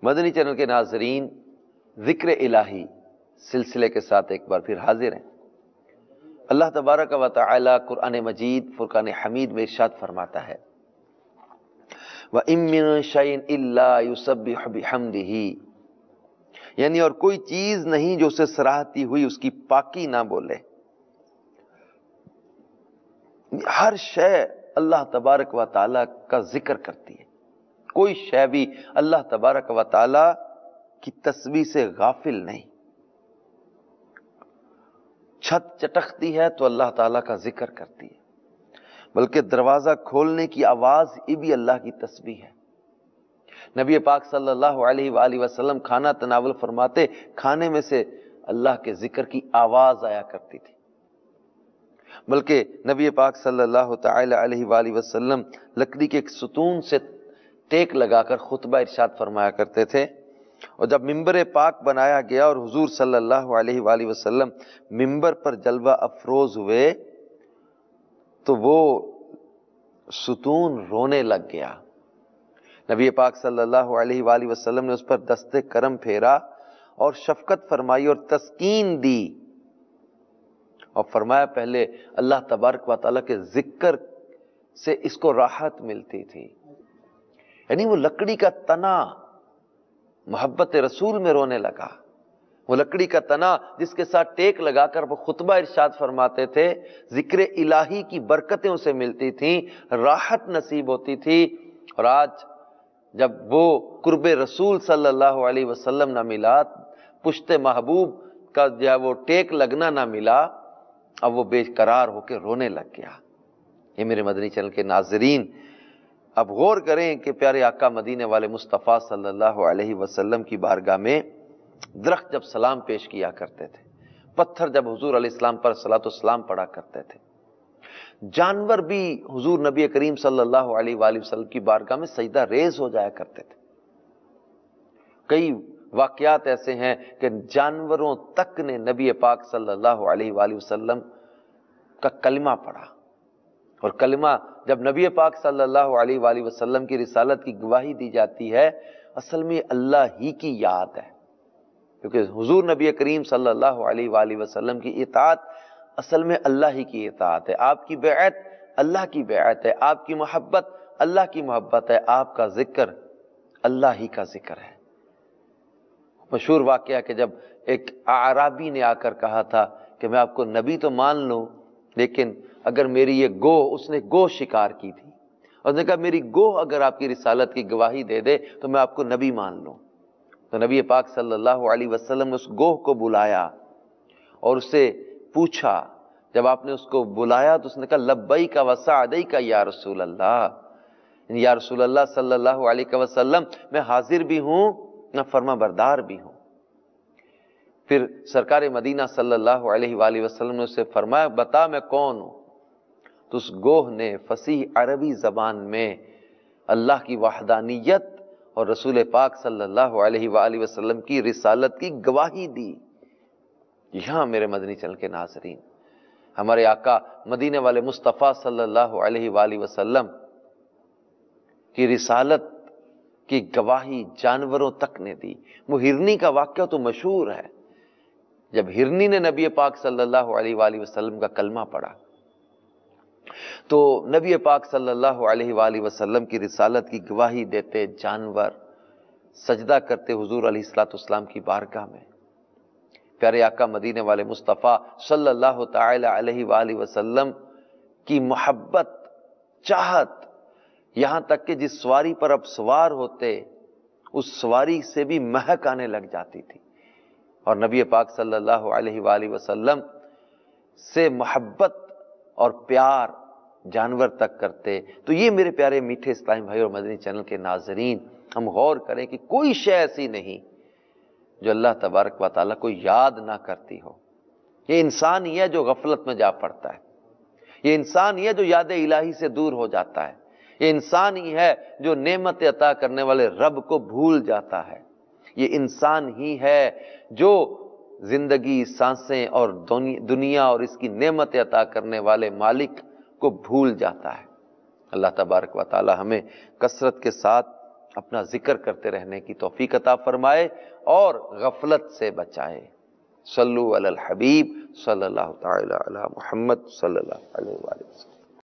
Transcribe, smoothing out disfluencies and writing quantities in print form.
مدنی channel کے ناظرین، ذکر الہی سلسلے کے ساتھ ایک بار پھر حاضر ہیں۔ اللہ تبارک و تعالی قرآن مجید فرقان حمید میں ارشاد فرماتا ہے وَإِن مِّن شَيْءٍ إِلَّا يُسَبِّحُ بِحَمْدِهِ، یعنی اور کوئی چیز نہیں جو اسے سراہتی ہوئی اس کی پاکی نہ بولے۔ ہر شے اللہ تبارک و تعالی کا ذکر کرتی ہے، کوئی شے بھی اللہ تبارک و تعالی کی تسبیح سے غافل نہیں۔ چھت چٹکتی ہے تو اللہ تعالیٰ کا ذکر کرتی ہے، بلکہ دروازہ کھولنے کی آواز یہ بھی اللہ کی تسبیح ہے۔ نبی پاک صلی اللہ علیہ وآلہ وسلم کھانا تناول فرماتے، کھانے میں سے اللہ کے ذکر کی آواز آیا کرتی تھی، بلکہ نبی پاک صلی اللہ تعالی علیہ وآلہ وسلم لکڑی کے ایک ستون سے ٹیک لگا کر خطبہ ارشاد فرمایا کرتے تھے، اور جب ممبر پاک بنایا گیا اور حضور صلی اللہ علیہ وآلہ وسلم ممبر پر جلوہ افروز ہوئے تو وہ ستون رونے لگ گیا۔ نبی پاک صلی اللہ علیہ وآلہ وسلم نے اس پر دست کرم پھیرا اور شفقت فرمائی اور تسکین دی، اور فرمایا پہلے اللہ تبارک و تعالیٰ کے ذکر سے اس کو راحت ملتی تھی۔ یعنی وہ لکڑی کا تنا محبت رسول میں رونے لگا، وہ لکڑی کا تنا جس کے ساتھ ٹیک لگا کر وہ خطبہ ارشاد فرماتے تھے، ذکر الہی کی برکتیں اسے ملتی تھیں، راحت نصیب ہوتی تھی۔ اور آج جب وہ قرب رسول صلی اللہ علیہ وسلم نہ ملا، پشت محبوب کا جب وہ ٹیک لگنا نہ ملا، اب وہ بے قرار ہو کے رونے لگ گیا۔ یہ میرے مدنی چینل کے ناظرین، اب غور کریں کہ پیارے آقا مدینے والے مصطفیٰ صلی اللہ علیہ وسلم کی بارگاہ میں درخت جب سلام پیش کیا کرتے تھے، پتھر جب حضور علیہ السلام پر صلاۃ والسلام پڑھا کرتے تھے، جانور بھی حضور نبی کریم صلی اللہ علیہ وآلہ وسلم کی بارگاہ میں سجدہ ریز ہو جایا کرتے تھے۔ کئی واقعات ایسے ہیں کہ جانوروں تک نے نبی پاک صلی اللہ علیہ وآلہ وسلم کا کلمہ پڑھا، اور کلمہ جب نبی پاک صلی اللہ علیہ وآلہ وسلم کی رسالت کی گواہی دی جاتی ہے، اصل میں اللہ ہی کی یاد ہے، کیونکہ حضور نبی کریم صلی اللہ علیہ وآلہ وسلم کی اطاعت اصل میں اللہ ہی کی اطاعت ہے، آپ کی بیعت اللہ کی بیعت ہے، آپ کی محبت اللہ کی محبت ہے، آپ کا ذکر اللہ ہی کا ذکر ہے۔ مشہور واقعہ کہ جب ایک اعرابی نے آ کر کہا تھا کہ میں آپ کو نبی تو مان لوں، لیکن اگر میری یہ گوہ، اس نے گوہ شکار کی تھی، اور اس نے کہا میری گوہ اگر آپ کی رسالت کی گواہی دے دے تو میں آپ کو نبی مان لوں۔ تو نبی پاک صلی اللہ علیہ وسلم نے اس گوہ کو بلایا اور اس سے پوچھا، جب آپ نے اس کو بلایا تو اس نے کہا لبیک و سعدیک یا رسول اللہ، یا رسول اللہ صلی اللہ علیہ وسلم میں حاضر بھی ہوں، میں فرما بردار بھی ہوں۔ پھر سرکار مدینہ صلی اللہ علیہ وآلہ وسلم نے اسے فرمایا بتا میں کون ہوں، تو اس گوہ نے فصیح عربی زبان میں اللہ کی وحدانیت اور رسول پاک صلی اللہ علیہ وآلہ وسلم کی رسالت کی گواہی دی۔ یہاں میرے مدنی چینل کے ناظرین، ہمارے آقا مدینے والے مصطفیٰ صلی اللہ علیہ وآلہ وسلم کی رسالت کی گواہی جانوروں تک نے دی۔ وہ ہرنی کا واقعہ تو مشہور ہے، جب ہرنی نے نبی پاک صلی اللہ علیہ وآلہ وسلم کا کلمہ پڑھا تو نبی پاک صلی اللہ علیہ وآلہ وسلم کی رسالت کی گواہی دیتے جانور سجدہ کرتے حضور علیہ الصلوۃ والسلام کی بارگاہ میں۔ پیارے آقا مدینے والے مصطفیٰ صلی اللہ تعالی علیہ وآلہ وسلم کی محبت، چاہت، یہاں تک کہ جس سواری پر اب سوار ہوتے اس سواری سے بھی مہک آنے لگ جاتی تھی، اور نبی پاک صلی اللہ علیہ وآلہ وسلم سے محبت اور پیار جانور تک کرتے۔ تو یہ میرے پیارے میٹھے اسلامی بھائی اور مدنی چینل کے ناظرین، ہم غور کریں کہ کوئی شے ایسی نہیں جو اللہ تبارک و تعالیٰ کو یاد نہ کرتی ہو۔ یہ انسان ہی ہے جو غفلت میں جا پڑتا ہے، یہ انسان ہی ہے جو یاد الہی سے دور ہو جاتا ہے، یہ انسان ہی ہے جو نعمت عطا کرنے والے رب کو بھول جاتا ہے، یہ انسان ہی ہے جو زندگی، سانسیں اور دنیا اور اس کی نعمت عطا کرنے والے مالک کو بھول جاتا ہے۔ اللہ تبارک و تعالی ہمیں کثرت کے ساتھ اپنا ذکر کرتے رہنے کی توفیق عطا فرمائے اور غفلت سے بچائے۔ صلو علی الحبیب صلی اللہ تعالی علی محمد صلی اللہ علیہ وآلہ وسلم۔